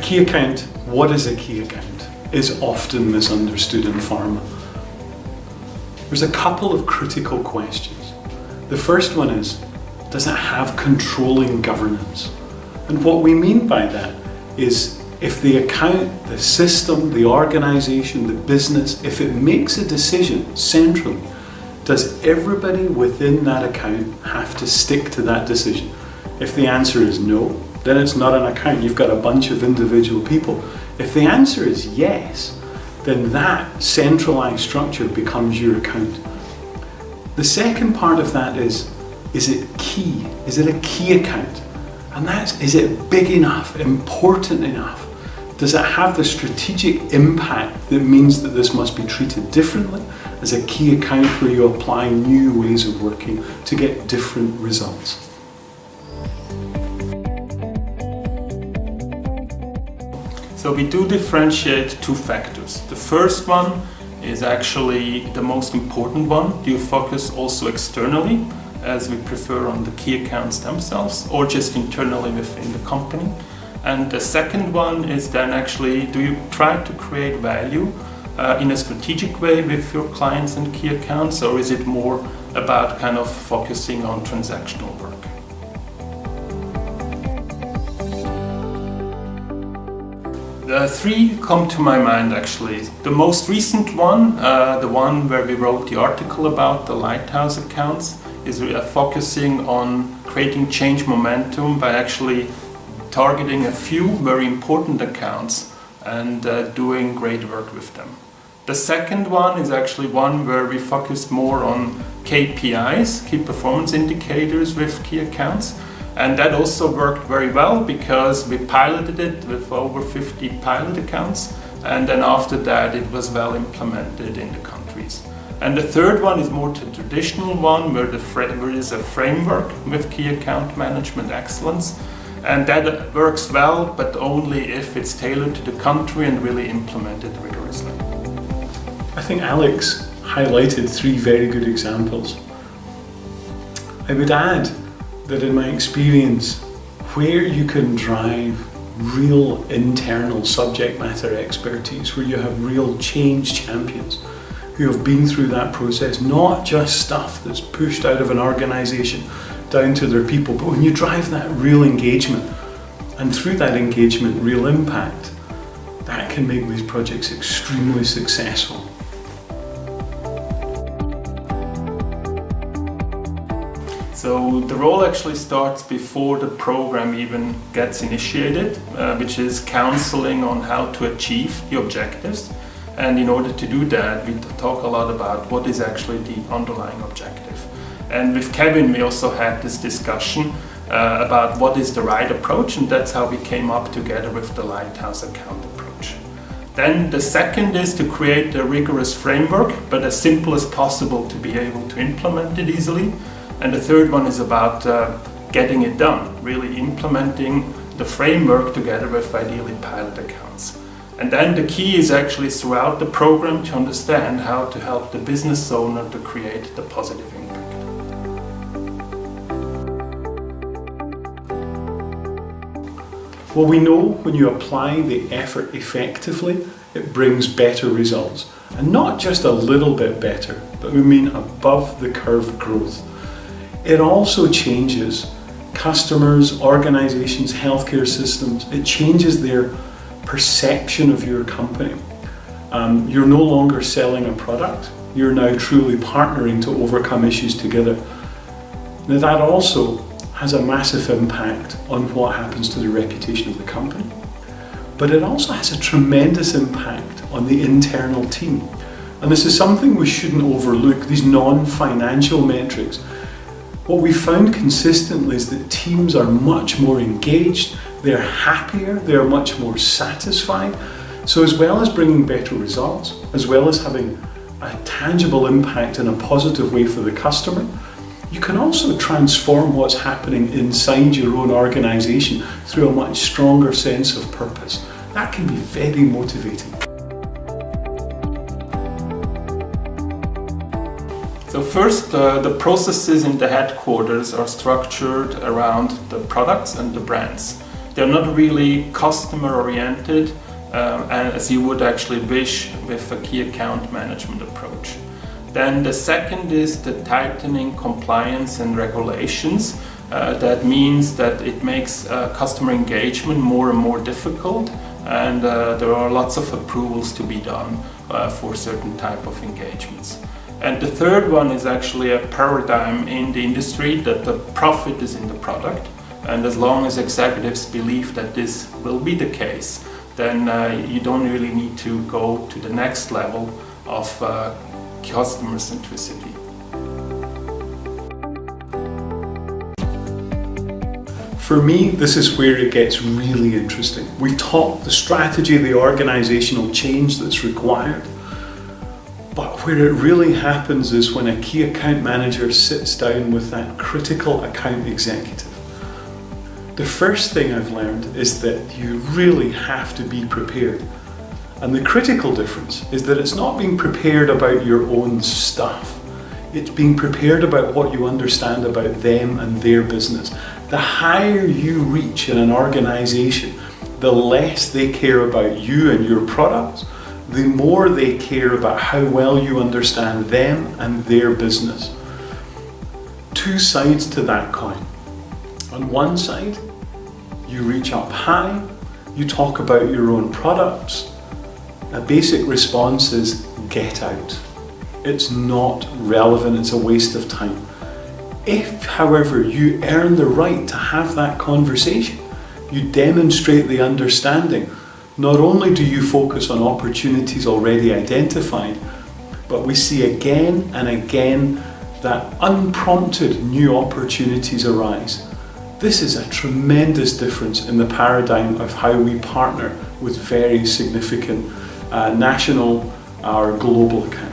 key account, what is a key account, is often misunderstood in pharma. There's a couple of critical questions. The first one is, does it have controlling governance? And what we mean by that is if the account, the system, the organisation, the business, if it makes a decision centrally, does everybody within that account have to stick to that decision? If the answer is no, then it's not an account, you've got a bunch of individual people. If the answer is yes, then that centralised structure becomes your account. The second part of that is it key? Is it a key account? And that's, is it big enough, important enough? Does it have the strategic impact that means that this must be treated differently as a key account where you apply new ways of working to get different results? So we do differentiate two factors. The first one is actually the most important one. Do you focus also externally, as we prefer on the key accounts themselves, or just internally within the company? And the second one is then actually, do you try to create value in a strategic way with your clients and key accounts, or is it more about kind of focusing on transactional work? Three come to my mind actually. The most recent one, the one where we wrote the article about the Lighthouse accounts, is focusing on creating change momentum by actually targeting a few very important accounts and doing great work with them. The second one is actually one where we focused more on KPIs, key performance indicators with key accounts. And that also worked very well because we piloted it with over 50 pilot accounts, and then after that it was well implemented in the countries. And the third one is more the traditional one where there is a framework with key account management excellence, and that works well but only if it's tailored to the country and really implemented rigorously. I think Alex highlighted three very good examples. I would add that in my experience, where you can drive real internal subject matter expertise, where you have real change champions who have been through that process, not just stuff that's pushed out of an organisation down to their people, but when you drive that real engagement and through that engagement real impact, that can make these projects extremely successful. So the role actually starts before the program even gets initiated, which is counseling on how to achieve the objectives. And in order to do that, we talk a lot about what is actually the underlying objective. And with Kevin, we also had this discussion about what is the right approach, and that's how we came up together with the Lighthouse account approach. Then the second is to create a rigorous framework, but as simple as possible to be able to implement it easily. And the third one is about getting it done, really implementing the framework together with ideally pilot accounts. And then the key is actually throughout the program to understand how to help the business owner to create the positive impact. Well, we know when you apply the effort effectively, it brings better results. And not just a little bit better, but we mean above the curve growth. It also changes customers, organizations, healthcare systems. It changes their perception of your company. You're no longer selling a product, you're now truly partnering to overcome issues together. Now that also has a massive impact on what happens to the reputation of the company, but it also has a tremendous impact on the internal team. And this is something we shouldn't overlook, these non-financial metrics. What we found consistently is that teams are much more engaged, they're happier, they're much more satisfied. So as well as bringing better results, as well as having a tangible impact in a positive way for the customer, you can also transform what's happening inside your own organisation through a much stronger sense of purpose. That can be very motivating. So first, the processes in the headquarters are structured around the products and the brands. they're not really customer oriented, and as you would actually wish with a key account management approach. Then the second is the tightening compliance and regulations. That means that it makes customer engagement more and more difficult, and there are lots of approvals to be done for certain type of engagements. And the third one is actually a paradigm in the industry that the profit is in the product, and as long as executives believe that this will be the case, then you don't really need to go to the next level of customer centricity. For me, this is where it gets really interesting. We've talked the strategy, the organizational change that's required, but where it really happens is when a key account manager sits down with that critical account executive. The first thing I've learned is that you really have to be prepared. And the critical difference is that it's not being prepared about your own stuff. It's being prepared about what you understand about them and their business. The higher you reach in an organization, the less they care about you and your products, the more they care about how well you understand them and their business. Two sides to that coin. On one side, you reach up high, you talk about your own products. A basic response is get out. It's not relevant, it's a waste of time. If, however, you earn the right to have that conversation, you demonstrate the understanding. Not only do you focus on opportunities already identified, but we see again and again that unprompted new opportunities arise. This is a tremendous difference in the paradigm of how we partner with very significant national or global accounts.